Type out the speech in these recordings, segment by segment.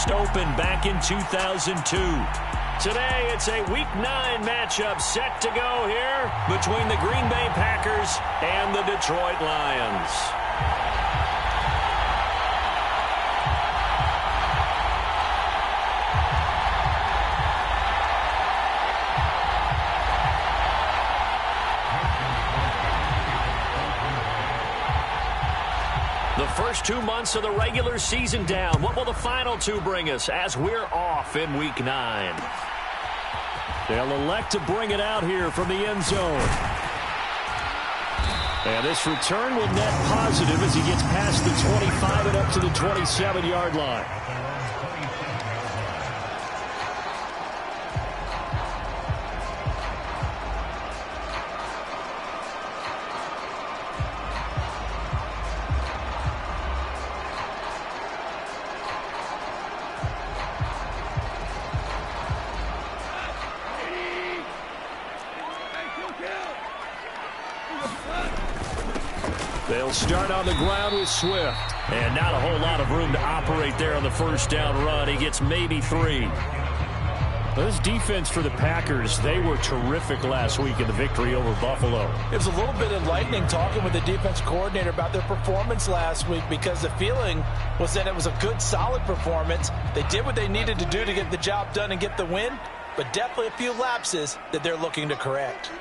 first opened back in 2002. Today, it's a Week 9 matchup set to go here between the Green Bay Packers and the Detroit Lions. The first 2 months of the regular season down. What will the final two bring us as we're off in Week 9? They'll elect to bring it out here from the end zone. And this return will net positive as he gets past the 25 and up to the 27-yard line. They'll start on the ground with Swift. And not a whole lot of room to operate there on the first down run. He gets maybe 3. This defense for the Packers, they were terrific last week in the victory over Buffalo. It was a little bit enlightening talking with the defense coordinator about their performance last week because the feeling was that it was a good, solid performance. They did what they needed to do to get the job done and get the win, but definitely a few lapses that they're looking to correct.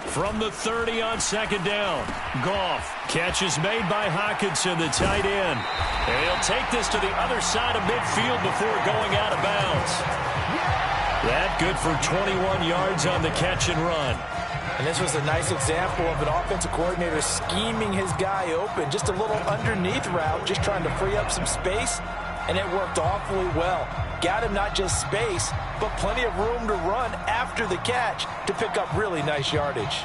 From the 30 on second down, Goff. Catch is made by Hockenson, the tight end. And he'll take this to the other side of midfield before going out of bounds. That good for 21 yards on the catch and run. And this was a nice example of an offensive coordinator scheming his guy open. Just a little underneath route, just trying to free up some space. And it worked awfully well. Got him not just space, but plenty of room to run after the catch to pick up really nice yardage.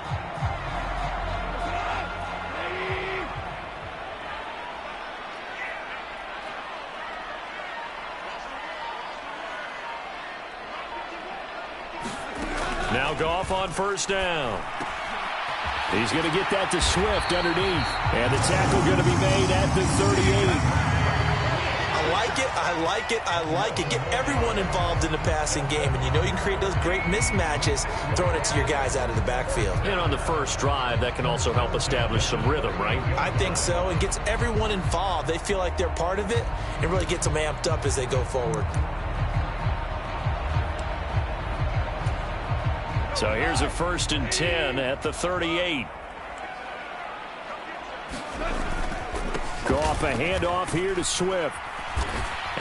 Now Goff on first down. He's going to get that to Swift underneath. And the tackle going to be made at the 38. I like it. Get everyone involved in the passing game. And you know you can create those great mismatches throwing it to your guys out of the backfield. And on the first drive, that can also help establish some rhythm, right? I think so. It gets everyone involved. They feel like they're part of it and really gets them amped up as they go forward. So here's a 1st and 10 at the 38. Goff, a handoff here to Swift.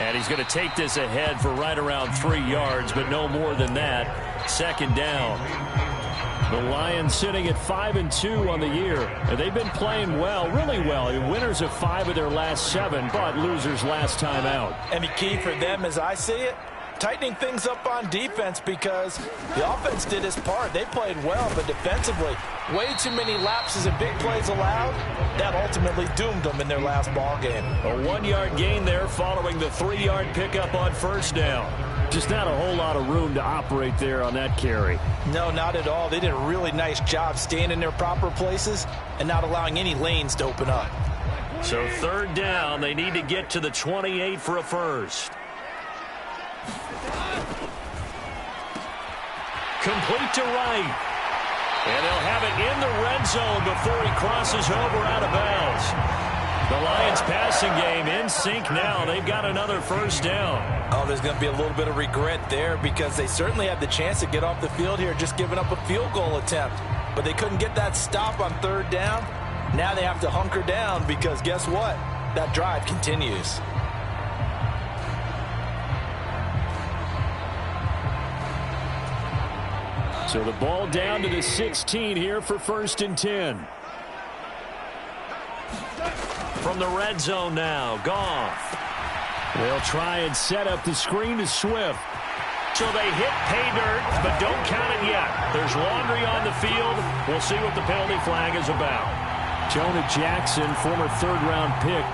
And he's going to take this ahead for right around 3 yards, but no more than that. Second down. The Lions sitting at 5-2 on the year. And they've been playing well, really well. Winners of 5 of their last 7, but losers last time out. And the key for them, as I see it, tightening things up on defense because the offense did its part. They played well, but defensively, way too many lapses and big plays allowed. That ultimately doomed them in their last ball game. A 1-yard gain there following the 3-yard pickup on first down. Just not a whole lot of room to operate there on that carry. No, not at all. They did a really nice job staying in their proper places and not allowing any lanes to open up. So third down, they need to get to the 28 for a first. Complete to Wright. And they'll have it in the red zone before he crosses over out of bounds. The Lions passing game in sync now. They've got another first down. Oh, there's going to be a little bit of regret there because they certainly had the chance to get off the field here just giving up a field goal attempt. But they couldn't get that stop on third down. Now they have to hunker down because guess what? That drive continues. So the ball down to the 16 here for 1st and 10. From the red zone now, Goff. They'll try and set up the screen to Swift. So they hit pay dirt, but don't count it yet. There's laundry on the field. We'll see what the penalty flag is about. Jonah Jackson, former third-round pick.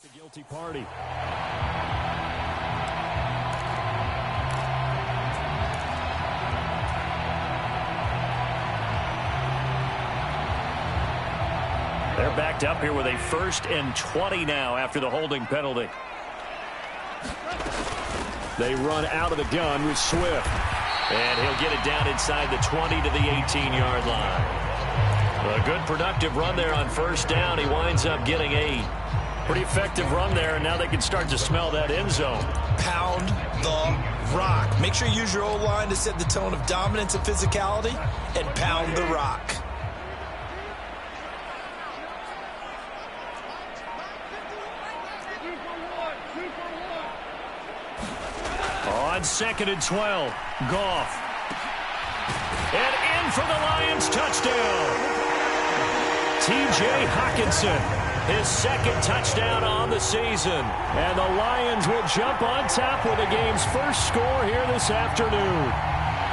The guilty party. They're backed up here with a 1st and 20 now after the holding penalty. They run out of the gun with Swift. And he'll get it down inside the 20 to the 18-yard line. A good productive run there on 1st down. He winds up getting 8. Pretty effective run there, and now they can start to smell that end zone. Pound the rock. Make sure you use your O-line to set the tone of dominance and physicality, and pound the rock. On 2nd and 12, Goff. And in for the Lions touchdown. T.J. Hockenson, his 2nd touchdown on the season. And the Lions will jump on top with the game's first score here this afternoon.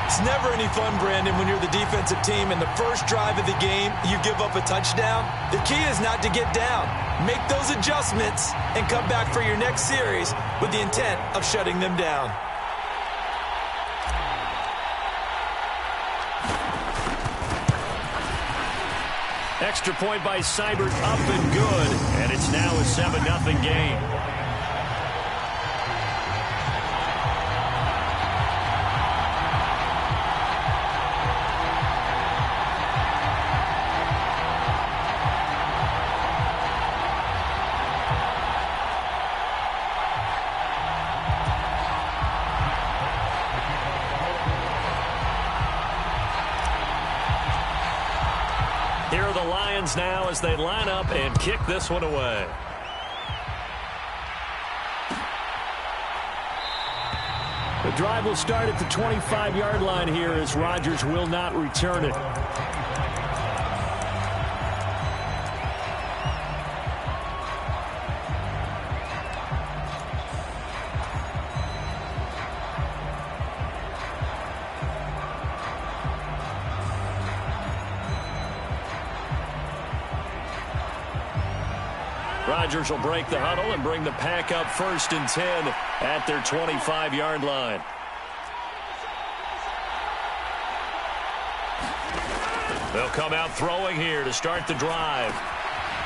It's never any fun, Brandon, when you're the defensive team and the first drive of the game, you give up a touchdown. The key is not to get down. Make those adjustments and come back for your next series with the intent of shutting them down. Extra point by Seibert, up and good. And it's now a 7-0 game. Here are the Lions now as they line up and kick this one away. The drive will start at the 25-yard line here as Rodgers will not return it. Rodgers will break the huddle and bring the pack up 1st and 10 at their 25-yard line. They'll come out throwing here to start the drive.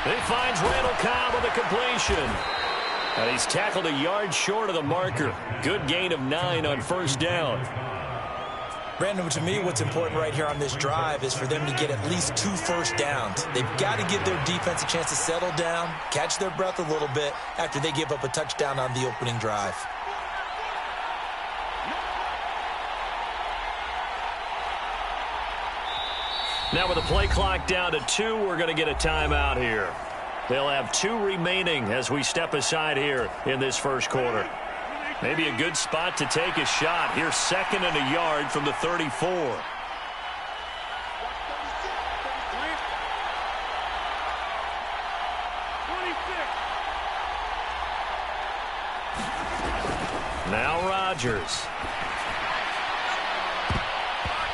He finds Randall Cobb with a completion. And he's tackled a yard short of the marker. Good gain of 9 on 1st down. Brandon, to me, what's important right here on this drive is for them to get at least 2 first downs. They've got to give their defense a chance to settle down, catch their breath a little bit after they give up a touchdown on the opening drive. Now with the play clock down to 2, we're going to get a timeout here. They'll have 2 remaining as we step aside here in this first quarter. Maybe a good spot to take a shot. Here's 2nd and a yard from the 34. Now Rodgers.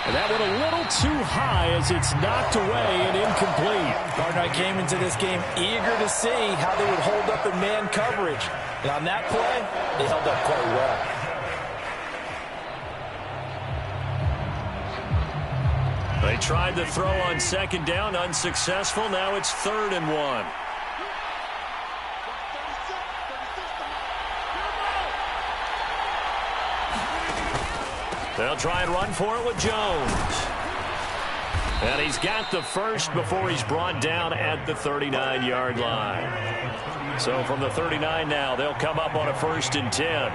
And that one a little too high as it's knocked away and incomplete. Gardner came into this game eager to see how they would hold up in man coverage. And on that play, they held up quite well. They tried to throw on 2nd down, unsuccessful. Now it's 3rd and 1. They'll try and run for it with Jones. And he's got the first before he's brought down at the 39-yard line. So from the 39 now, they'll come up on a 1st and 10.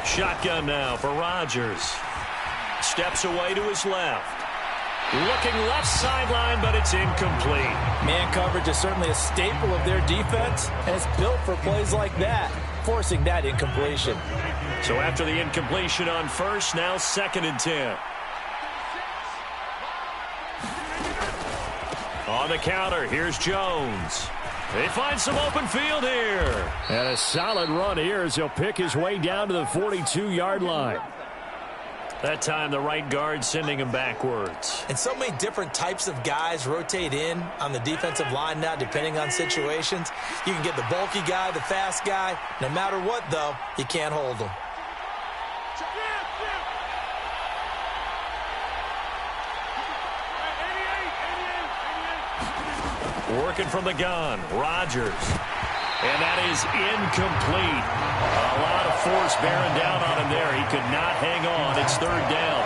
Shotgun now for Rodgers. Steps away to his left. Looking left sideline, but it's incomplete. Man coverage is certainly a staple of their defense, and it's built for plays like that, forcing that incompletion. So after the incompletion on 1st, now 2nd and 10. On the counter, here's Jones. They find some open field here. And a solid run here as he'll pick his way down to the 42-yard line. That time, the right guard sending him backwards. And so many different types of guys rotate in on the defensive line now, depending on situations. You can get the bulky guy, the fast guy. No matter what, though, you can't hold them. Working from the gun, Rodgers. And that is incomplete. A lot of force bearing down on him there. He could not hang on. It's third down.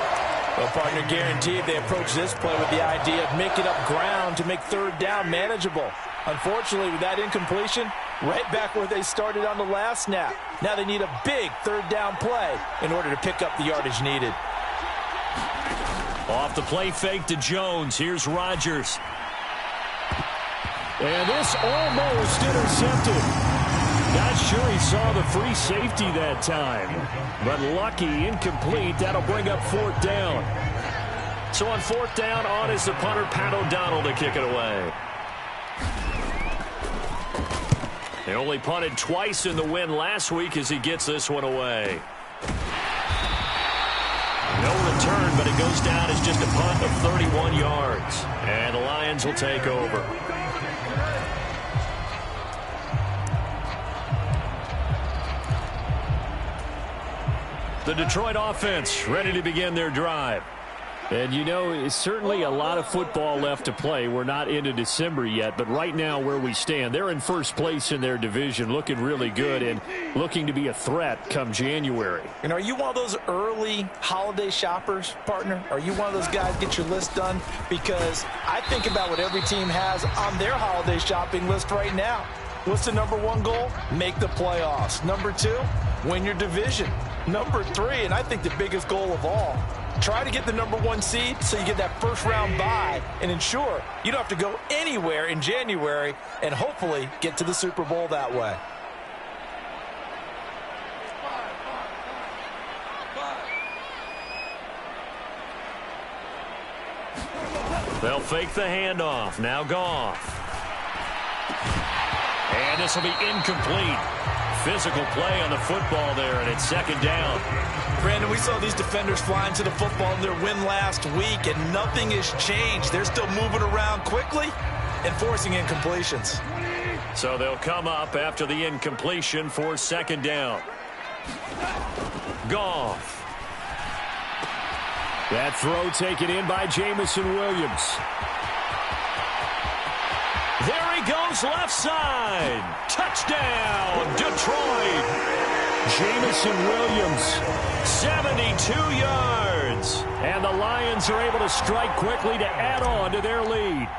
Well, partner, guaranteed they approach this play with the idea of making up ground to make third down manageable. Unfortunately, with that incompletion, right back where they started on the last snap. Now they need a big third down play in order to pick up the yardage needed. Off the play fake to Jones. Here's Rodgers. And this almost intercepted. Not sure he saw the free safety that time. But lucky, incomplete. That'll bring up fourth down. So on fourth down, on is the punter, Pat O'Donnell, to kick it away. They only punted twice in the win last week as he gets this one away. No return, but it goes down as just a punt of 31 yards. And the Lions will take over. The Detroit offense ready to begin their drive. And, you know, it's certainly a lot of football left to play. We're not into December yet, but right now where we stand, they're in first place in their division, looking really good and looking to be a threat come January. And are you one of those early holiday shoppers, partner? Are you one of those guys get your list done? Because I think about what every team has on their holiday shopping list right now. What's the number one goal? Make the playoffs. Number two, win your division. Number three, and I think the biggest goal of all, try to get the number one seed so you get that first round bye and ensure you don't have to go anywhere in January and hopefully get to the Super Bowl that way. They'll fake the handoff. Now Goff. And this will be incomplete. Physical play on the football there, and it's second down. Brandon, we saw these defenders flying to the football in their win last week, and nothing has changed. They're still moving around quickly and forcing incompletions. So they'll come up after the incompletion for second down. Goff. That throw taken in by Jamison Williams. There he goes, left side. Touchdown, Detroit. Jamison Williams, 72 yards. and the Lions are able to strike quickly to add on to their lead.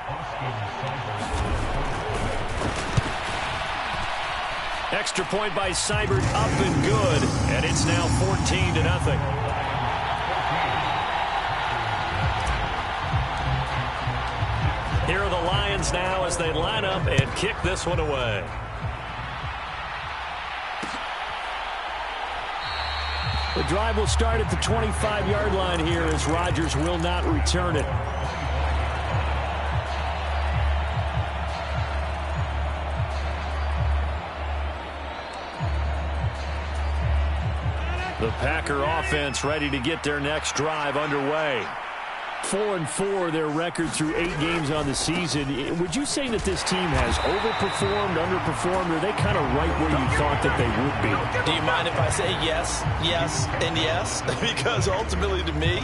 Extra point by Seibert, up and good, and it's now 14-0. Here are the Lions now as they line up and kick this one away. The drive will start at the 25-yard line here as Rodgers will not return it. The Packer offense ready to get their next drive underway. 4-4 their record through 8 games on the season. Would you say that this team has overperformed, underperformed, or are they kind of right where you thought that they would be? Do you mind if I say yes, yes, and yes? Because ultimately to me,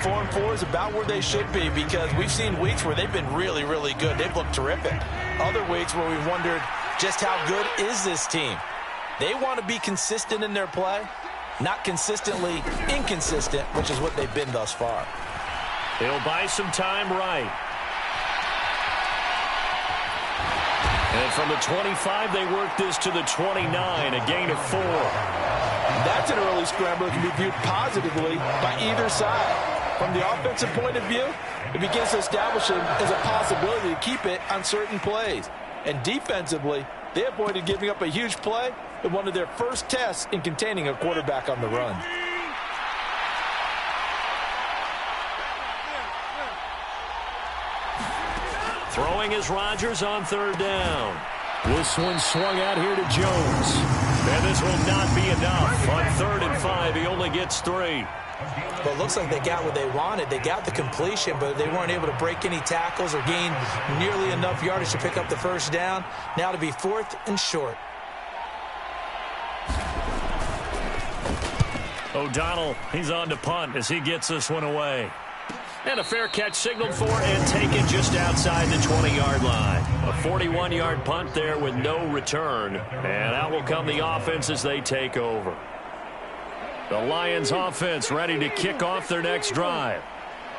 4-4 is about where they should be, because we've seen weeks where they've been really, really good. They've looked terrific. Other weeks where we wondered just how good is this team. They want to be consistent in their play, not consistently inconsistent, which is what they've been thus far. He'll buy some time right. And from the 25, they work this to the 29, a gain of 4. That's an early scramble that can be viewed positively by either side. From the offensive point of view, it begins to establish it as a possibility to keep it on certain plays. And defensively, they avoided giving up a huge play in one of their first tests in containing a quarterback on the run. Throwing is Rodgers on third down. This one swung out here to Jones. And this will not be enough. On 3rd and 5, he only gets 3. Well, it looks like they got what they wanted. They got the completion, but they weren't able to break any tackles or gain nearly enough yardage to pick up the first down. Now to be 4th and short. O'Donnell, he's on to punt as he gets this one away. And a fair catch signaled for and taken just outside the 20-yard line. A 41-yard punt there with no return. And out will come the offense as they take over. The Lions offense ready to kick off their next drive.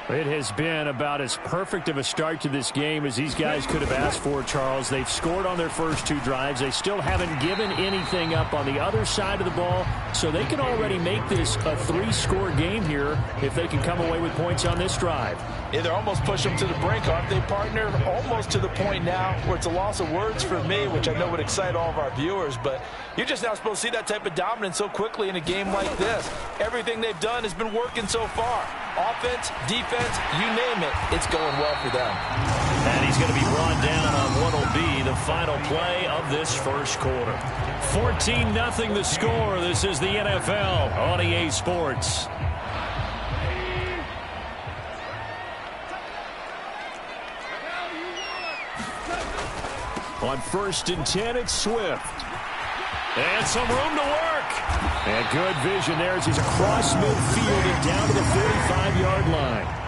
It has been about as perfect of a start to this game as these guys could have asked for, Charles. They've scored on their first 2 drives. They still haven't given anything up on the other side of the ball, so they can already make this a 3-score game here if they can come away with points on this drive. Yeah, they're almost pushing them to the brink, aren't they, partner? Almost to the point now where it's a loss of words for me, which I know would excite all of our viewers, but you're just not supposed to see that type of dominance so quickly in a game like this. Everything they've done has been working so far. Offense, defense, you name it, it's going well for them. And he's going to be brought down on what will be the final play of this first quarter. 14-0 the score. This is the NFL on EA Sports. On 1st and 10, it's Swift. And some room to work. And good vision there as he's across midfield and down to the 45-yard line.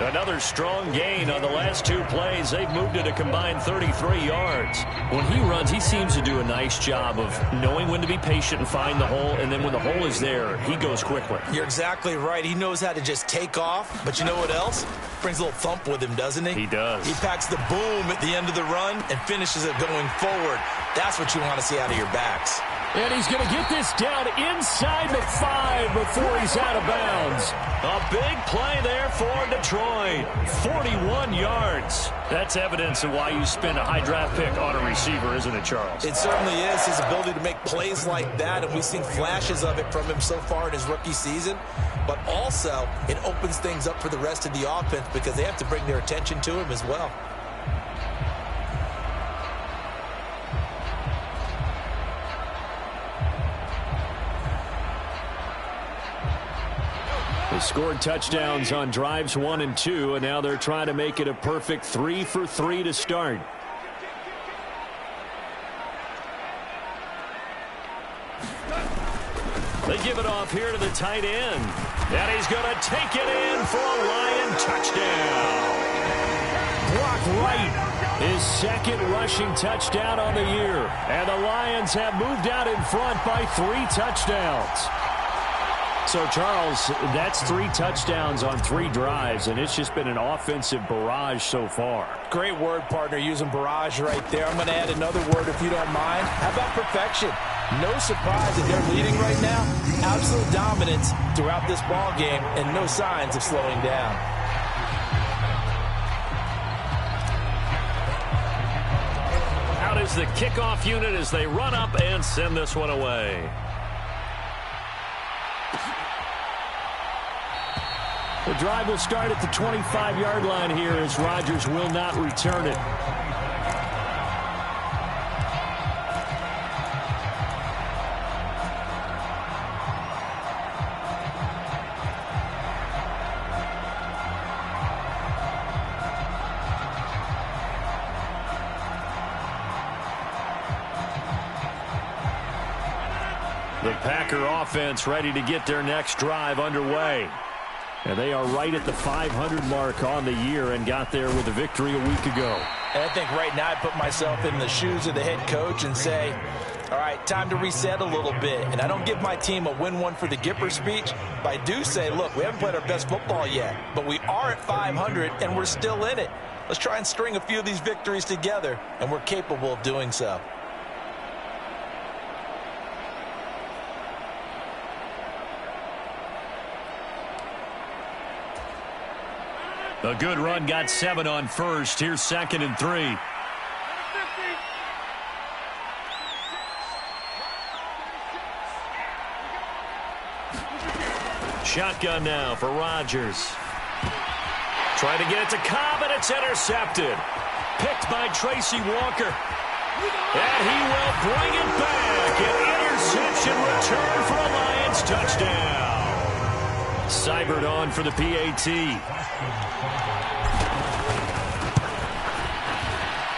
Another strong gain on the last 2 plays. They've moved it a combined 33 yards. When he runs, he seems to do a nice job of knowing when to be patient and find the hole, and then when the hole is there, he goes quickly. You're exactly right. He knows how to just take off, but you know what else? Brings a little thump with him, doesn't he? He does. He packs the boom at the end of the run and finishes it going forward. That's what you want to see out of your backs. And he's going to get this down inside the 5 before he's out of bounds. A big play there for Detroit. 41 yards. That's evidence of why you spend a high draft pick on a receiver, isn't it, Charles? It certainly is. His ability to make plays like that, and we've seen flashes of it from him so far in his rookie season. But also, it opens things up for the rest of the offense because they have to bring their attention to him as well. They scored touchdowns on drives 1 and 2, and now they're trying to make it a perfect 3 for 3 to start. They give it off here to the tight end. And he's going to take it in for a Lion touchdown. Brock Wright, his 2nd rushing touchdown on the year. And the Lions have moved out in front by 3 touchdowns. So, Charles, that's 3 touchdowns on 3 drives, and it's just been an offensive barrage so far. Great word, partner, using barrage right there. I'm going to add another word if you don't mind. How about perfection? No surprise that they're leading right now. Absolute dominance throughout this ball game and no signs of slowing down. Out is the kickoff unit as they run up and send this one away. The drive will start at the 25-yard line here as Rodgers will not return it. The Packer offense ready to get their next drive underway. And they are right at the 500 mark on the year and got there with a victory a week ago. And I think right now I put myself in the shoes of the head coach and say, all right, time to reset a little bit. And I don't give my team a win one for the Gipper speech, but I do say, look, we haven't played our best football yet, but we are at 500 and we're still in it. Let's try and string a few of these victories together, and we're capable of doing so. A good run got 7 on first. Here's 2nd and 3. Shotgun now for Rodgers. Trying to get it to Cobb, and it's intercepted. Picked by Tracy Walker. And he will bring it back. An interception return for a Lions touchdown. Seibert on for the PAT.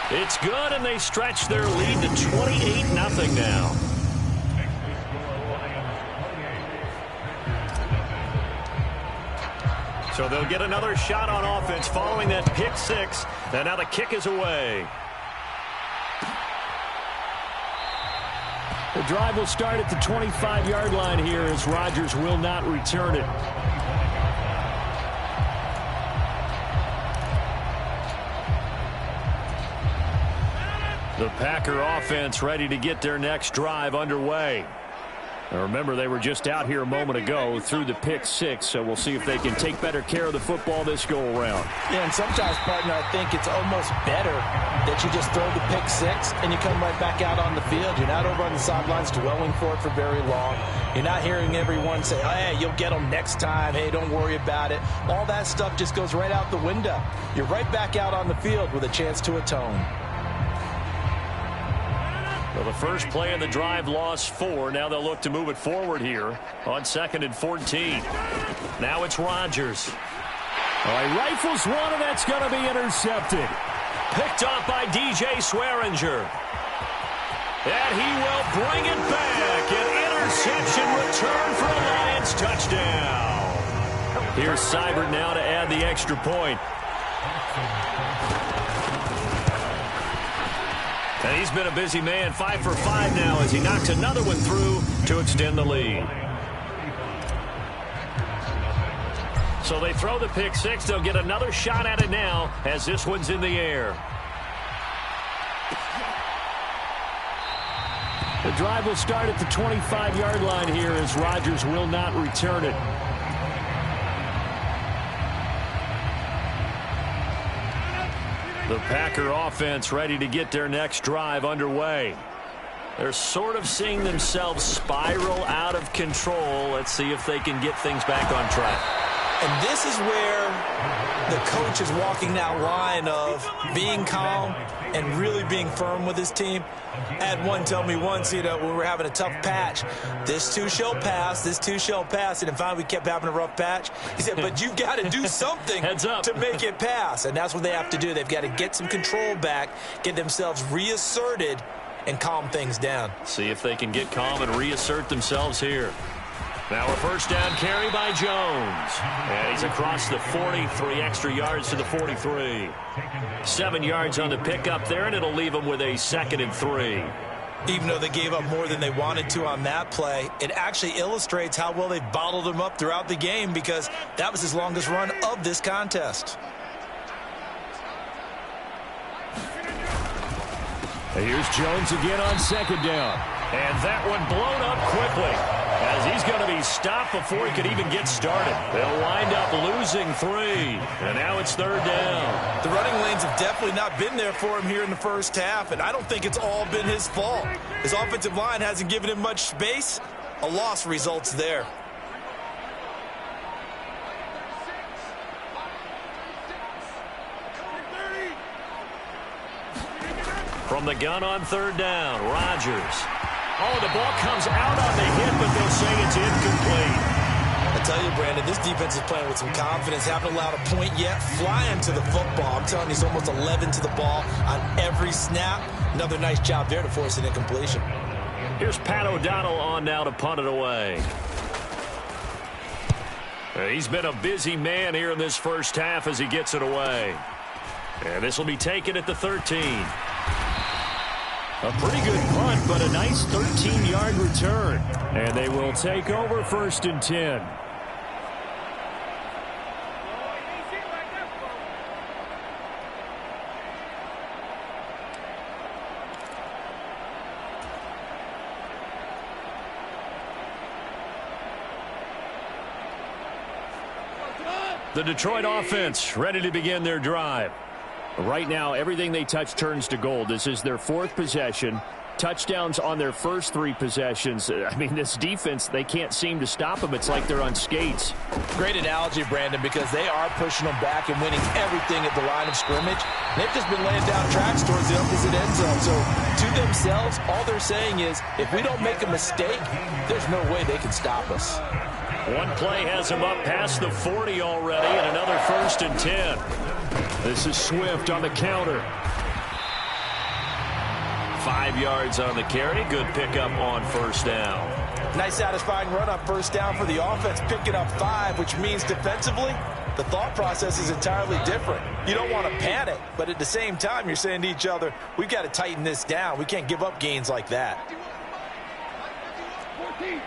It's good, and they stretch their lead to 28-0 now. So they'll get another shot on offense following that pick six. And now the kick is away. The drive will start at the 25-yard line here as Rodgers will not return it. The Packer offense ready to get their next drive underway. Now remember, they were just out here a moment ago through the pick six, so we'll see if they can take better care of the football this go-around. Yeah, and sometimes, partner, I think it's almost better that you just throw the pick six and you come right back out on the field. You're not over on the sidelines dwelling for it for very long. You're not hearing everyone say, oh, hey, you'll get them next time. Hey, don't worry about it. All that stuff just goes right out the window. You're right back out on the field with a chance to atone. Well, the first play in the drive lost 4. Now they'll look to move it forward here on 2nd and 14. Now it's Rodgers. All right, rifles one, and that's going to be intercepted. Picked off by DJ Swearinger. And he will bring it back. An interception return for a Lions touchdown. Here's Seibert now to add the extra point. And he's been a busy man, 5 for 5 now as he knocks another one through to extend the lead. So they throw the pick six. They'll get another shot at it now as this one's in the air. The drive will start at the 25-yard line here as Rodgers will not return it. The Packer offense ready to get their next drive underway. They're sort of seeing themselves spiral out of control. Let's see if they can get things back on track. And this is where the coach is walking that line of being calm and really being firm with his team. I had one tell me once, when we were having a tough patch, this too shall pass, this too shall pass. And finally we kept having a rough patch. He said, but you've got to do something to make it pass. And that's what they have to do. They've got to get some control back, get themselves reasserted, and calm things down. See if they can get calm and reassert themselves here. Now a first down carry by Jones. And he's across the 40, 3 extra yards to the 43. 7 yards on the pickup there, and it'll leave them with a 2nd and 3. Even though they gave up more than they wanted to on that play, it actually illustrates how well they bottled him up throughout the game because that was his longest run of this contest. Here's Jones again on 2nd down. And that one blown up quickly as he's going to be stopped before he could even get started. They'll wind up losing 3. And now it's 3rd down. The running lanes have definitely not been there for him here in the first half, and I don't think it's all been his fault. His offensive line hasn't given him much space. A loss results there. From the gun on 3rd down, Rodgers. Oh, the ball comes out on the hit, but they'll say it's incomplete. I tell you, Brandon, this defense is playing with some confidence. Haven't allowed a point yet. Flying to the football. I'm telling you, he's almost 11 to the ball on every snap. Another nice job there to force an incompletion. Here's Pat O'Donnell on now to punt it away. He's been a busy man here in this first half as he gets it away. And this will be taken at the 13. A pretty good punt, but a nice 13-yard return. And they will take over 1st and 10. The Detroit offense ready to begin their drive. Right now, everything they touch turns to gold. This is their 4th possession. touchdowns on their first 3 possessions. I mean, this defense, they can't seem to stop them. It's like they're on skates. Great analogy, Brandon, because they are pushing them back and winning everything at the line of scrimmage. They've just been laying down tracks towards the opposite end zone. So to themselves, all they're saying is, if we don't make a mistake, there's no way they can stop us. One play has him up past the 40 already, and another 1st and 10. This is Swift on the counter. 5 yards on the carry. Good pickup on 1st down. Nice satisfying run on 1st down for the offense, picking up 5, which means defensively, the thought process is entirely different. You don't want to panic, but at the same time, you're saying to each other, we've got to tighten this down. We can't give up gains like that. 14.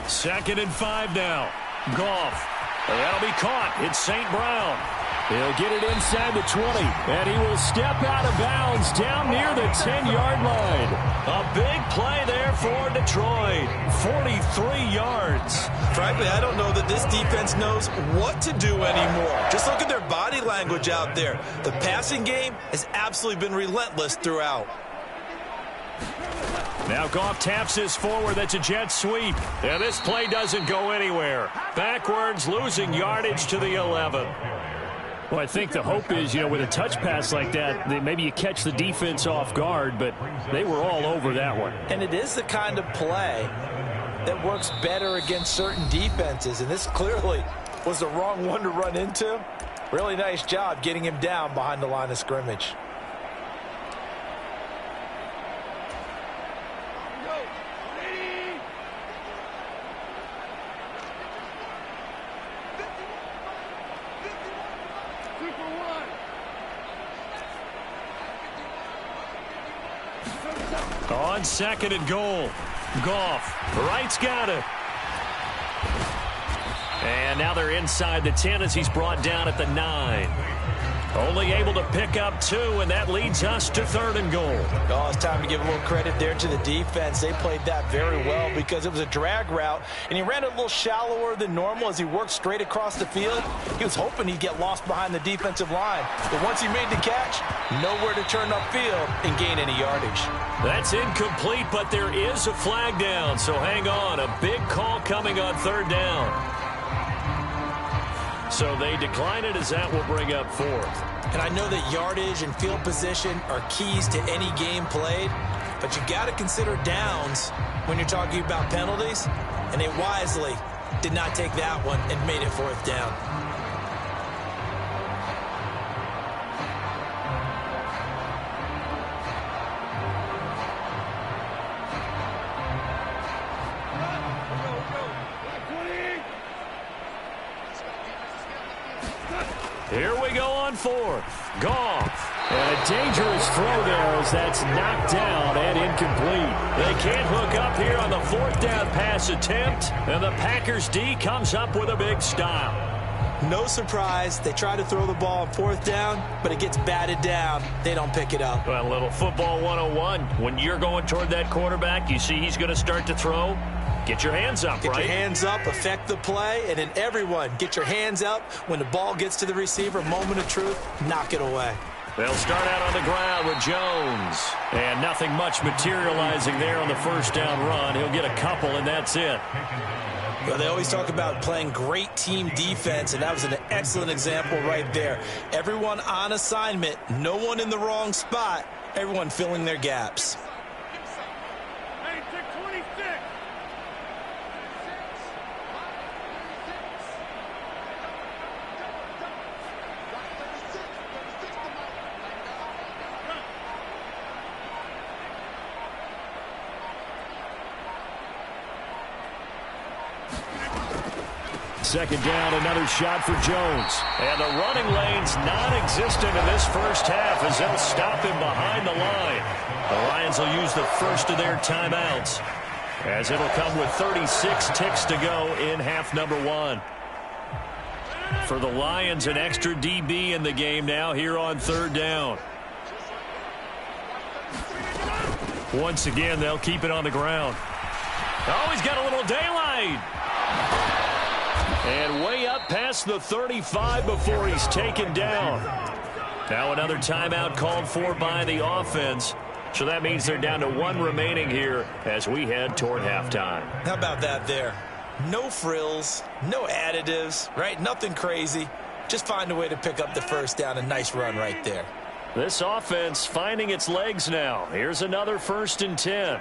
Second and 5 now. Goff. That'll be caught. It's St. Brown. He'll get it inside the 20, and he will step out of bounds down near the 10-yard line. A big play there for Detroit. 43 yards. Frankly, I don't know that this defense knows what to do anymore. Just look at their body language out there. The passing game has absolutely been relentless throughout. Now Goff taps this forward. That's a jet sweep. And this play doesn't go anywhere. Backwards, losing yardage to the 11. Well, I think the hope is, with a touch pass like that, maybe you catch the defense off guard, but they were all over that one. And it is the kind of play that works better against certain defenses, and this clearly was the wrong one to run into. Really nice job getting him down behind the line of scrimmage. On 2nd and goal. Goff. Wright's got it. And now they're inside the 10 as he's brought down at the 9. Only able to pick up 2, and that leads us to 3rd and goal. Oh, it's time to give a little credit there to the defense. They played that very well because it was a drag route, and he ran it a little shallower than normal as he worked straight across the field. He was hoping he'd get lost behind the defensive line, but once he made the catch, nowhere to turn upfield and gain any yardage. That's incomplete, but there is a flag down, so hang on. A big call coming on 3rd down. So they decline it as that will bring up 4th. And I know that yardage and field position are keys to any game played, but you got to consider downs when you're talking about penalties, and they wisely did not take that one and made it 4th down. Here we go on 4th. Goff. And a dangerous throw there as that's knocked down and incomplete. They can't hook up here on the 4th down pass attempt, and the Packers D comes up with a big stop. No surprise, they try to throw the ball on 4th down, but it gets batted down. They don't pick it up. Well, a little football 101. When you're going toward that quarterback, you see he's going to start to throw. Get your hands up, right? Get your hands up, affect the play, and then everyone get your hands up. When the ball gets to the receiver, moment of truth, knock it away. They'll start out on the ground with Jones. And nothing much materializing there on the 1st down run. He'll get a couple, and that's it. Well, they always talk about playing great team defense, and that was an excellent example right there. Everyone on assignment, no one in the wrong spot, everyone filling their gaps. Second down, another shot for Jones. And the running lane's non-existent in this first half as they'll stop him behind the line. The Lions will use the first of their timeouts as it'll come with 36 ticks to go in half number 1. For the Lions, an extra DB in the game now here on 3rd down. Once again, they'll keep it on the ground. Oh, he's got a little daylight. And way up past the 35 before he's taken down. Now another timeout called for by the offense. So that means they're down to 1 remaining here as we head toward halftime. How about that there? No frills, no additives, right? Nothing crazy. Just find a way to pick up the first down. A nice run right there. This offense finding its legs now. Here's another 1st and 10.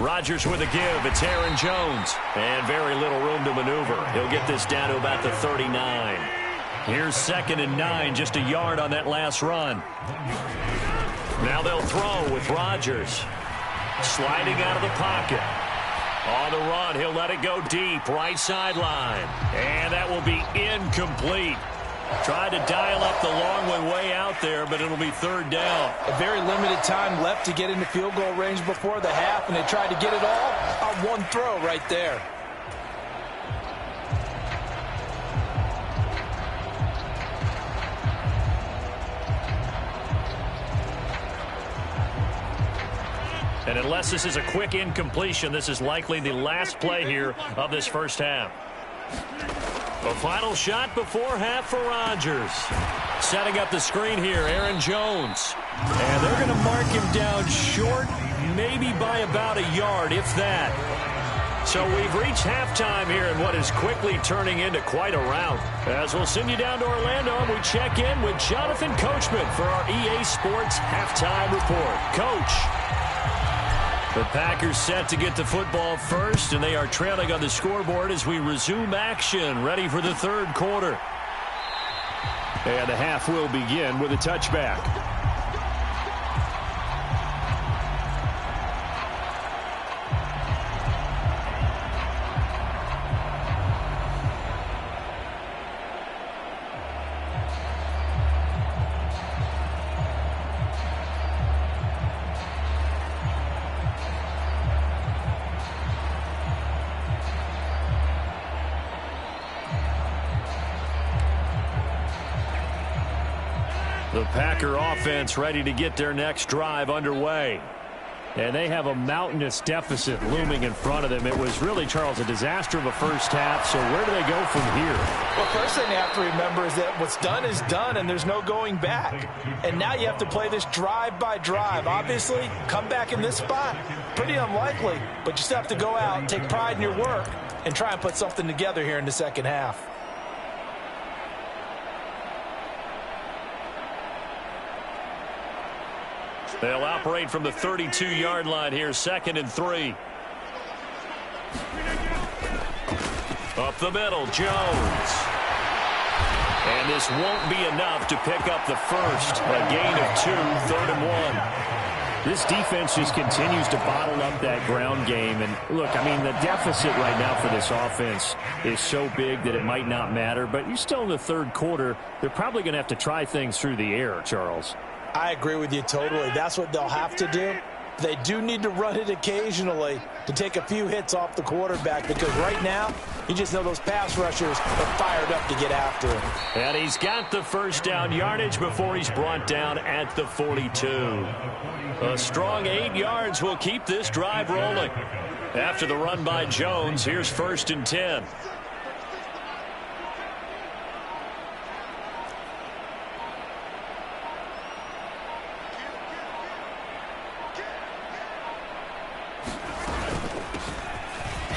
Rodgers with a give. It's Aaron Jones. And very little room to maneuver. He'll get this down to about the 39. Here's 2nd and 9, just a yard on that last run. Now they'll throw with Rodgers. Sliding out of the pocket. On the run, he'll let it go deep, right sideline. And that will be incomplete. Tried to dial up the long one way out there, but it'll be 3rd down. A very limited time left to get into field goal range before the half, and they tried to get it all on one throw right there. And unless this is a quick incompletion, this is likely the last play here of this first half. A final shot before half for Rodgers. Setting up the screen here, Aaron Jones. And they're going to mark him down short, maybe by about a yard, if that. So we've reached halftime here in what is quickly turning into quite a rout. As we'll send you down to Orlando, and we check in with Jonathan Coachman for our EA Sports Halftime Report. Coach. The Packers set to get the football first, and they are trailing on the scoreboard as we resume action, ready for the 3rd quarter. And the half will begin with a touchback. The Packer offense ready to get their next drive underway. And they have a mountainous deficit looming in front of them. It was really, Charles, a disaster of a first half. So where do they go from here? Well, first thing they have to remember is that what's done is done, and there's no going back. And now you have to play this drive by drive. Obviously, come back in this spot, pretty unlikely. But you still have to go out and take pride in your work and try and put something together here in the second half. They'll operate from the 32-yard line here, 2nd and 3. Up the middle, Jones. And this won't be enough to pick up the first. A gain of 2, 3rd and 1. This defense just continues to bottle up that ground game. And look, I mean, the deficit right now for this offense is so big that it might not matter. But you're still in the 3rd quarter. They're probably going to have to try things through the air, Charles. I agree with you totally. That's what they'll have to do. They do need to run it occasionally to take a few hits off the quarterback, because right now, you just know those pass rushers are fired up to get after him. And he's got the first down yardage before he's brought down at the 42. A strong 8 yards will keep this drive rolling. After the run by Jones, here's 1st and 10.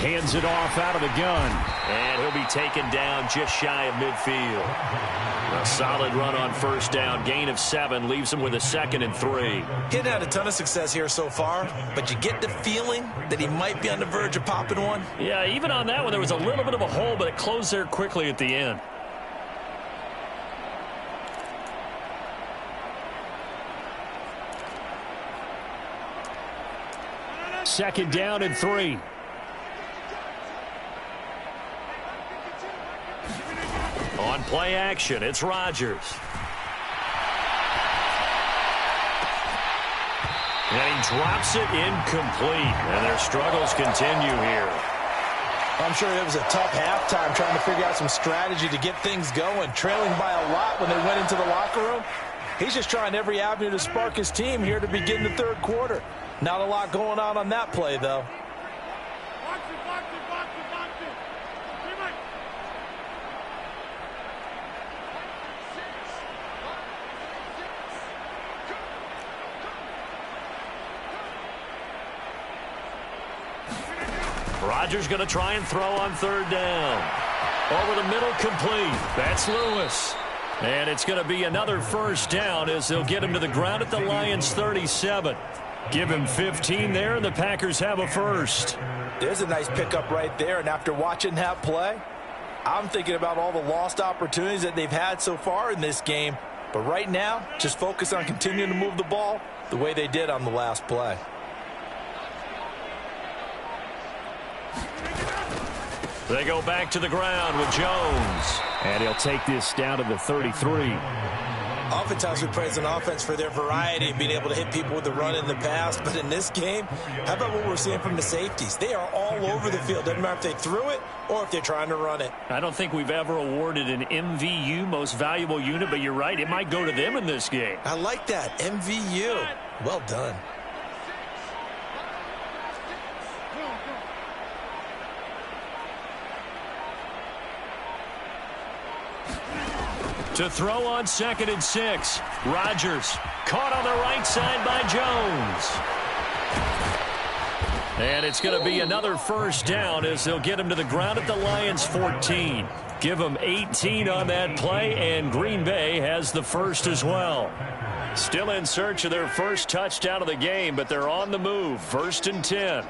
Hands it off out of the gun. And he'll be taken down just shy of midfield. A solid run on first down. Gain of 7 leaves him with a 2nd and 3. He hasn't had a ton of success here so far, but you get the feeling that he might be on the verge of popping one. Yeah, even on that one, there was a little bit of a hole, but it closed there quickly at the end. Second down and 3. On play action, it's Rodgers. And he drops it incomplete. And their struggles continue here. I'm sure it was a tough halftime trying to figure out some strategy to get things going. Trailing by a lot when they went into the locker room. He's just trying every avenue to spark his team here to begin the 3rd quarter. Not a lot going on that play, though. Rodgers going to try and throw on third down. Over the middle, complete. That's Lewis. And it's going to be another first down as they'll get him to the ground at the Lions' 37. Give him 15 there, and the Packers have a first. There's a nice pickup right there, and after watching that play, I'm thinking about all the lost opportunities that they've had so far in this game. But right now, just focus on continuing to move the ball the way they did on the last play. They go back to the ground with Jones. And he'll take this down to the 33. Oftentimes we praise an offense for their variety of being able to hit people with the run in the past. But in this game, how about what we're seeing from the safeties? They are all over the field. Doesn't matter if they threw it or if they're trying to run it. I don't think we've ever awarded an MVU, most valuable unit, but you're right. It might go to them in this game. I like that. MVU. Well done. To throw on 2nd and 6. Rodgers caught on the right side by Jones. And it's going to be another first down as they'll get him to the ground at the Lions' 14. Give him 18 on that play, and Green Bay has the first as well. Still in search of their first touchdown of the game, but they're on the move. 1st and 10.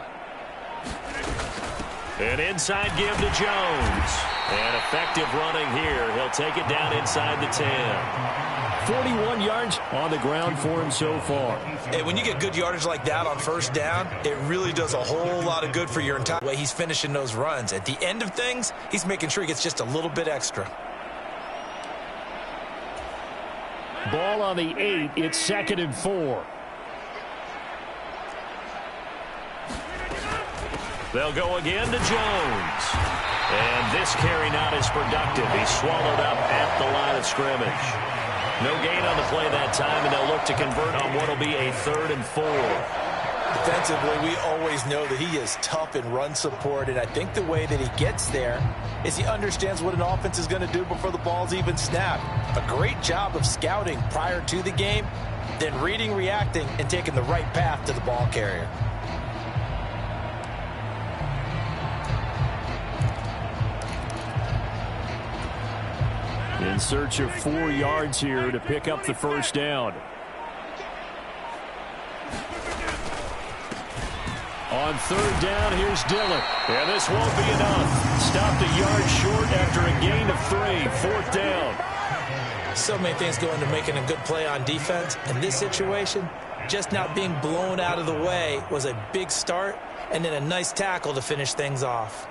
An inside give to Jones. And effective running here. He'll take it down inside the 10. 41 yards on the ground for him so far. Hey, when you get good yardage like that on first down, it really does a whole lot of good for your entire way he's finishing those runs. At the end of things, he's making sure he gets just a little bit extra. Ball on the 8. It's 2nd and 4. They'll go again to Jones. And this carry not as productive. He's swallowed up at the line of scrimmage. No gain on the play that time, and they'll look to convert on what will be a 3rd and 4. Defensively, we always know that he is tough in run support, and I think the way that he gets there is he understands what an offense is going to do before the ball's even snapped. A great job of scouting prior to the game, then reading, reacting, and taking the right path to the ball carrier. In search of 4 yards here to pick up the first down. On 3rd down, here's Dillon. And this won't be enough. Stopped a yard short after a gain of 3. 4th down. So many things go into making a good play on defense. In this situation, just not being blown out of the way was a big start, and then a nice tackle to finish things off.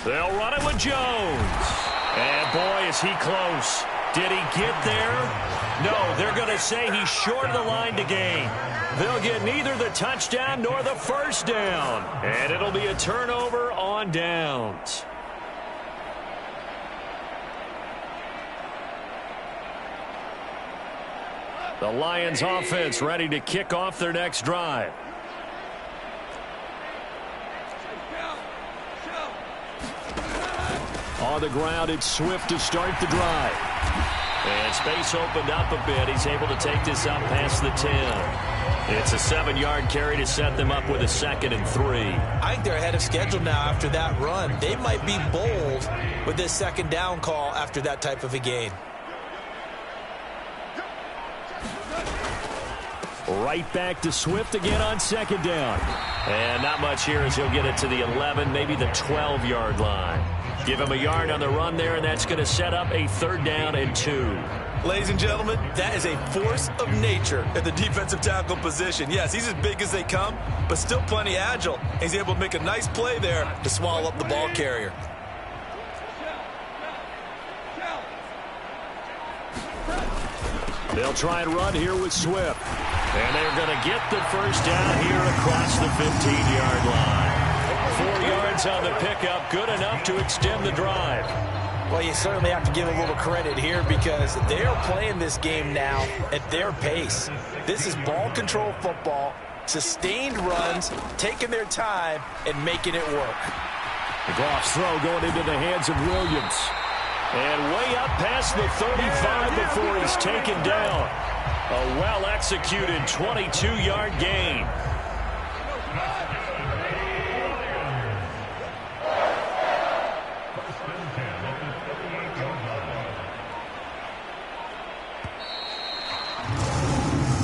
They'll run it with Jones. And boy, is he close. Did he get there? No, they're going to say he's short of the line to gain. They'll get neither the touchdown nor the first down. And it'll be a turnover on downs. The Lions offense ready to kick off their next drive. On the ground, it's Swift to start the drive. And space opened up a bit. He's able to take this up past the 10. It's a 7-yard carry to set them up with a 2nd and 3. I think they're ahead of schedule now after that run. They might be bold with this 2nd down call after that type of a gain. Right back to Swift again on 2nd down. And not much here as he'll get it to the 11, maybe the 12-yard line. Give him a yard on the run there, and that's going to set up a 3rd down and 2. Ladies and gentlemen, that is a force of nature at the defensive tackle position. Yes, he's as big as they come, but still plenty agile. He's able to make a nice play there to swallow up the ball carrier. They'll try and run here with Swift. And they're going to get the first down here across the 15-yard line. 4 yards on the pickup, good enough to extend the drive. Well, you certainly have to give a little credit here because they are playing this game now at their pace. This is ball control football. sustained runs, taking their time, and making it work. The Goff's throw going into the hands of Williams. And way up past the 35 before he's taken down. A well-executed 22-yard gain.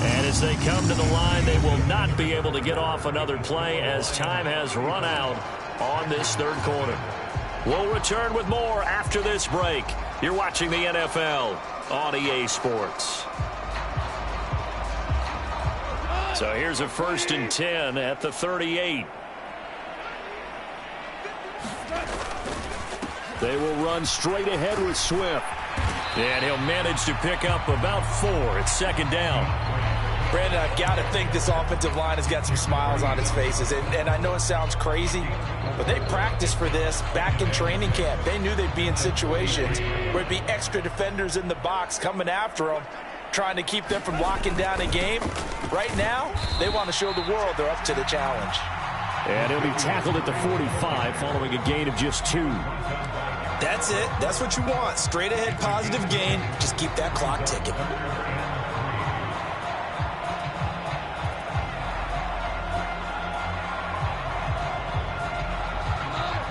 And as they come to the line, they will not be able to get off another play as time has run out on this third quarter. We'll return with more after this break. You're watching the NFL on EA Sports. So here's a 1st and 10 at the 38. They will run straight ahead with Swift. And he'll manage to pick up about 4 at 2nd down. Brandon, I've got to think this offensive line has got some smiles on its faces. And I know it sounds crazy, but they practiced for this back in training camp. They knew they'd be in situations where there'd be extra defenders in the box coming after them, trying to keep them from locking down a game. Right now, they want to show the world they're up to the challenge. And he'll be tackled at the 45 following a gain of just 2. That's it. That's what you want. Straight ahead positive gain. Just keep that clock ticking.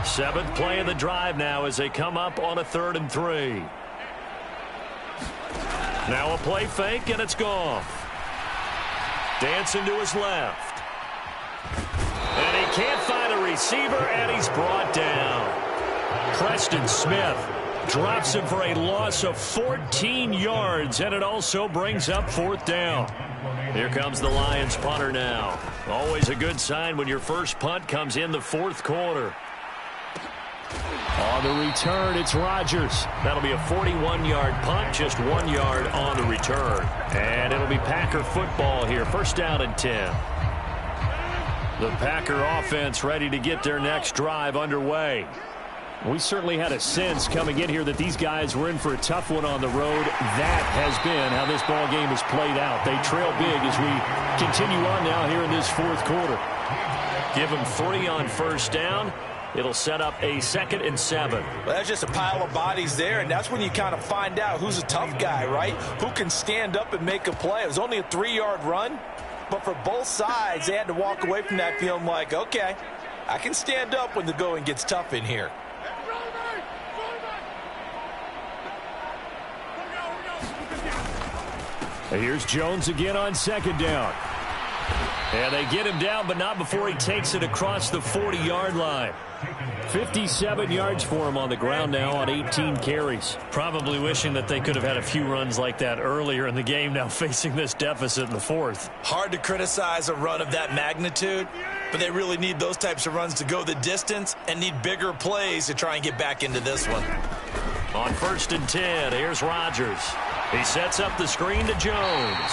Seventh play of the drive now as they come up on a 3rd and 3. Now a play fake, and it's Goff. Dancing to his left. And he can't find a receiver, and he's brought down. Preston Smith drops him for a loss of 14 yards, and it also brings up 4th down. Here comes the Lions punter now. Always a good sign when your first punt comes in the 4th quarter. On the return, it's Rodgers. That'll be a 41-yard punt, just 1 yard on the return. And it'll be Packer football here, 1st down and 10. The Packer offense ready to get their next drive underway. We certainly had a sense coming in here that these guys were in for a tough one on the road. That has been how this ball game has played out. They trail big as we continue on now here in this 4th quarter. Give them 3 on 1st down. It'll set up a 2nd and 7. Well, that's just a pile of bodies there, and that's when you kind of find out who's a tough guy, right? Who can stand up and make a play. It was only a 3-yard run, but for both sides, they had to walk away from that feeling like, okay, I can stand up when the going gets tough in here. Here's Jones again on 2nd down. And they get him down, but not before he takes it across the 40-yard line. 57 yards for him on the ground now on 18 carries. Probably wishing that they could have had a few runs like that earlier in the game, now facing this deficit in the 4th. Hard to criticize a run of that magnitude, but they really need those types of runs to go the distance and need bigger plays to try and get back into this one. On 1st and 10, here's Rodgers. He sets up the screen to Jones.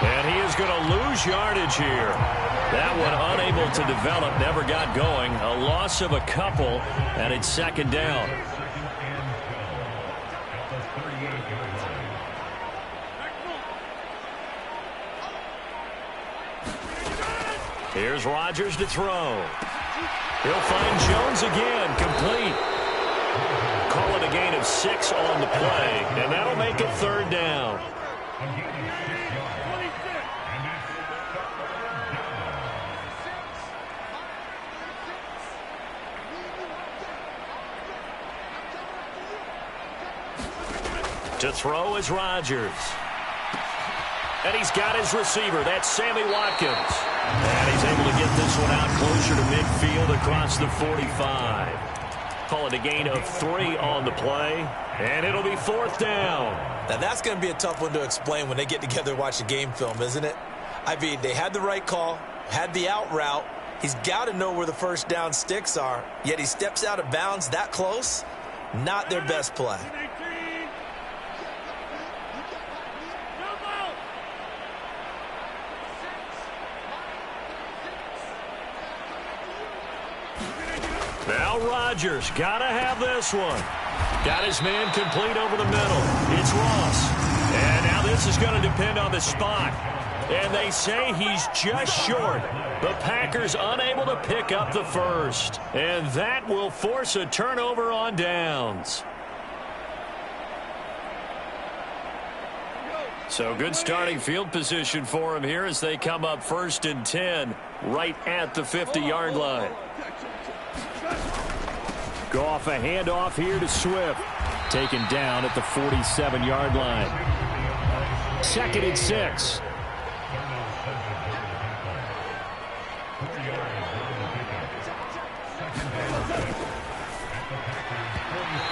And he is going to lose yardage here. That one unable to develop, never got going. A loss of a couple, and it's 2nd down. Here's Rodgers to throw. He'll find Jones again, complete. Call it a gain of 6 on the play, and that'll make it 3rd down. To throw is Rodgers. And he's got his receiver. That's Sammy Watkins. And he's able to get this one out closer to midfield across the 45. Call it a gain of 3 on the play. And it'll be 4th down. Now that's going to be a tough one to explain when they get together and watch the game film, isn't it? I mean, they had the right call, had the out route. He's got to know where the 1st down sticks are. Yet he steps out of bounds that close. Not their best play. Now Rodgers got to have this one. Got his man complete over the middle. It's Ross. And now this is going to depend on the spot. And they say he's just short. The Packers unable to pick up the first. And that will force a turnover on downs. So good starting field position for him here as they come up 1st and 10 right at the 50-yard line. Goff, a handoff here to Swift. Taken down at the 47-yard line. 2nd and 6.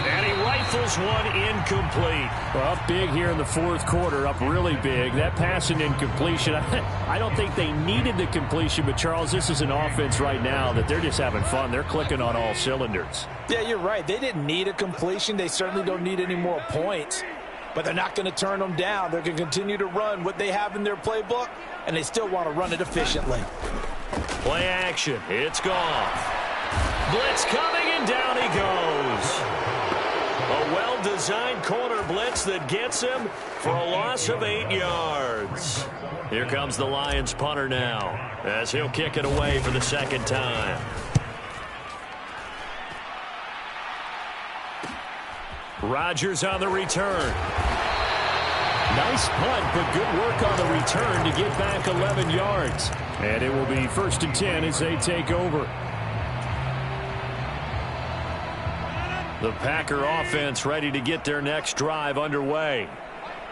And he rifles one incomplete. Well, up big here in the 4th quarter, up really big. That pass and incompletion, I don't think they needed the completion, but Charles, this is an offense right now that they're just having fun. They're clicking on all cylinders. Yeah, you're right. They didn't need a completion. They certainly don't need any more points, but they're not going to turn them down. They're going to continue to run what they have in their playbook, and they still want to run it efficiently. Play action. It's gone. Blitz coming, and down he goes. A well-designed corner blitz that gets him for a loss of 8 yards. Here comes the Lions punter now as he'll kick it away for the 2nd time. Rodgers on the return. Nice punt, but good work on the return to get back 11 yards. And it will be 1st and 10 as they take over. The Packer offense ready to get their next drive underway.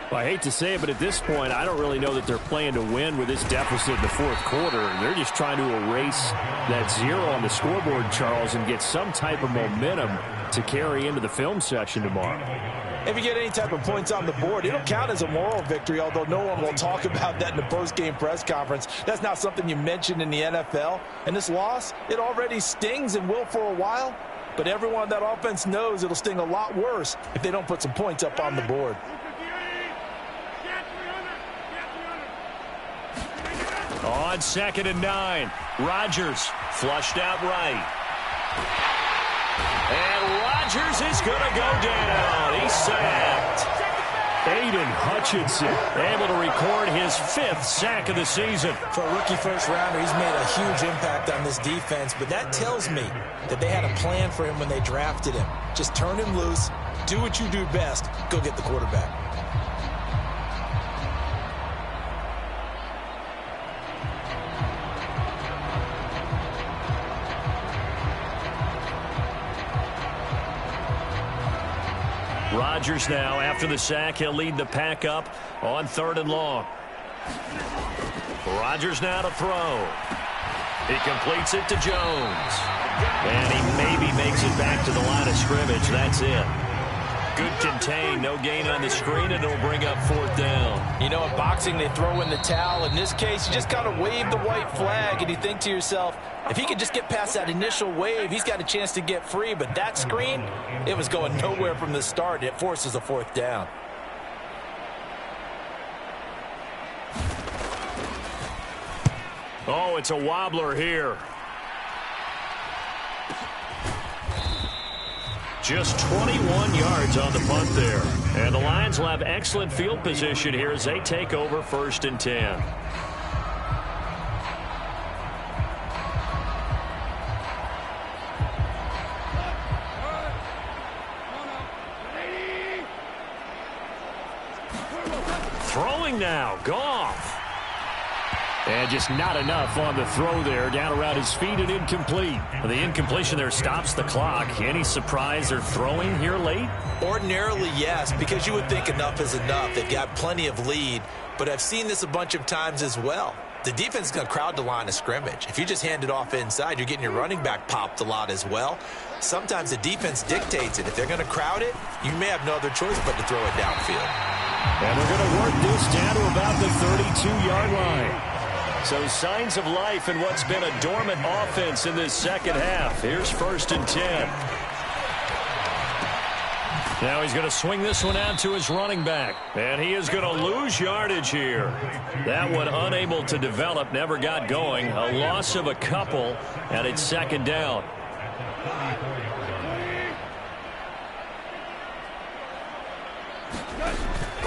Well, I hate to say it, but at this point, I don't really know that they're playing to win with this deficit in the 4th quarter. They're just trying to erase that 0 on the scoreboard, Charles, and get some type of momentum to carry into the film session tomorrow. If you get any type of points on the board, it'll count as a moral victory, although no one will talk about that in the post-game press conference. That's not something you mentioned in the NFL. And this loss, it already stings and will for a while. But everyone on that offense knows it'll sting a lot worse if they don't put some points up on the board. On 2nd and 9, Rodgers flushed out right. And Rodgers is going to go down. He's sacked. Aiden Hutchinson able to record his 5th sack of the season. For a rookie first-rounder, he's made a huge impact on this defense, but that tells me that they had a plan for him when they drafted him. Just turn him loose, do what you do best, go get the quarterback. Rodgers now, after the sack, he'll lead the pack up on 3rd and long. Rodgers now to throw. He completes it to Jones. And he maybe makes it back to the line of scrimmage. That's it. Good contain, no gain on the screen, and it'll bring up 4th down. You know, in boxing, they throw in the towel. In this case, you just kind of wave the white flag, and you think to yourself, if he could just get past that initial wave, he's got a chance to get free. But that screen, it was going nowhere from the start. It forces a 4th down. Oh, it's a wobbler here. Just 21 yards on the punt there. And the Lions will have excellent field position here as they take over 1st and 10. Throwing now, Goff. And just not enough on the throw there. Down around his feet and incomplete. The incompletion there stops the clock. Any surprise they're throwing here late? Ordinarily, yes, because you would think enough is enough. They've got plenty of lead, but I've seen this a bunch of times as well. The defense is going to crowd the line of scrimmage. If you just hand it off inside, you're getting your running back popped a lot as well. Sometimes the defense dictates it. If they're going to crowd it, you may have no other choice but to throw it downfield. And they're going to work this down to about the 32-yard line. So signs of life in what's been a dormant offense in this 2nd half. Here's 1st and 10. Now he's going to swing this one out to his running back. And he is going to lose yardage here. That one unable to develop, never got going. A loss of a couple, and it's 2nd down.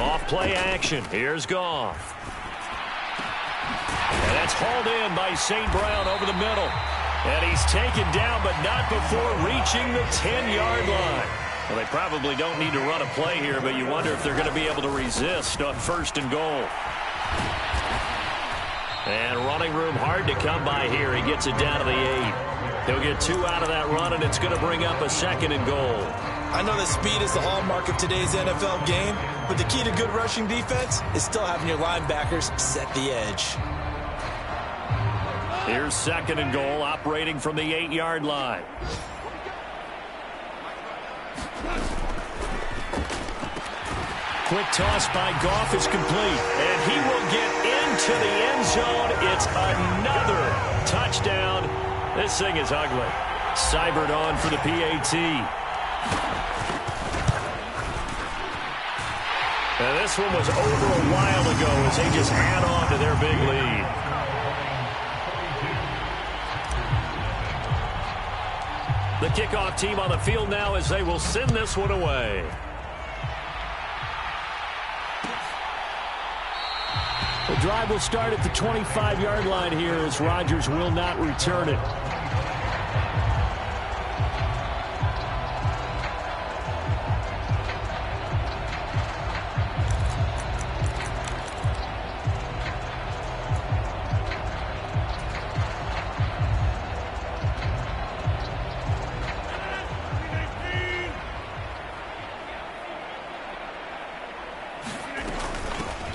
Off play action. Here's Goff. And that's hauled in by St. Brown over the middle. And he's taken down, but not before reaching the 10-yard line. Well, they probably don't need to run a play here, but you wonder if they're going to be able to resist on 1st and goal. And running room hard to come by here. He gets it down to the 8. He'll get 2 out of that run, and it's going to bring up a 2nd and goal. I know that speed is the hallmark of today's NFL game, but the key to good rushing defense is still having your linebackers set the edge. Here's 2nd and goal, operating from the 8-yard line. Quick toss by Goff is complete, and he will get into the end zone. It's another touchdown. This thing is ugly. Seibert on for the PAT. And this one was over a while ago as they just add on to their big lead. The kickoff team on the field now as they will send this one away. The drive will start at the 25-yard line here as Rodgers will not return it.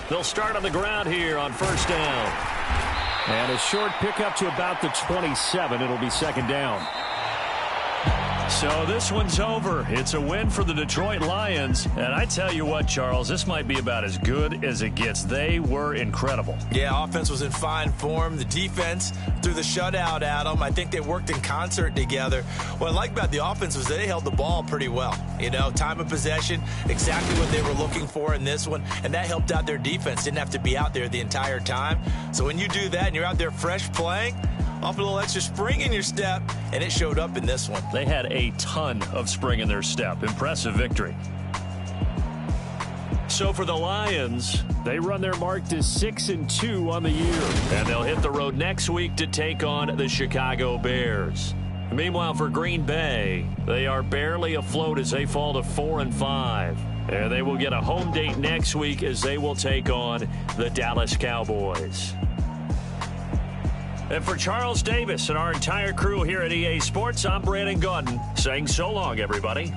They'll start on the ground here on 1st down. And a short pickup to about the 27. It'll be 2nd down. So this one's over. It's a win for the Detroit Lions. And I tell you what, Charles, this might be about as good as it gets. They were incredible. Yeah, offense was in fine form. The defense threw the shutout at them. I think they worked in concert together. What I like about the offense was they held the ball pretty well. You know, time of possession, exactly what they were looking for in this one. And that helped out their defense. Didn't have to be out there the entire time. So when you do that and you're out there fresh playing, off a little extra spring in your step, and it showed up in this one. They had a ton of spring in their step. Impressive victory. So for the Lions, they run their mark to 6-2 on the year. And they'll hit the road next week to take on the Chicago Bears. Meanwhile, for Green Bay, they are barely afloat as they fall to 4-5. And they will get a home date next week as they will take on the Dallas Cowboys. And for Charles Davis and our entire crew here at EA Sports, I'm Brandon Gaudin saying so long, everybody.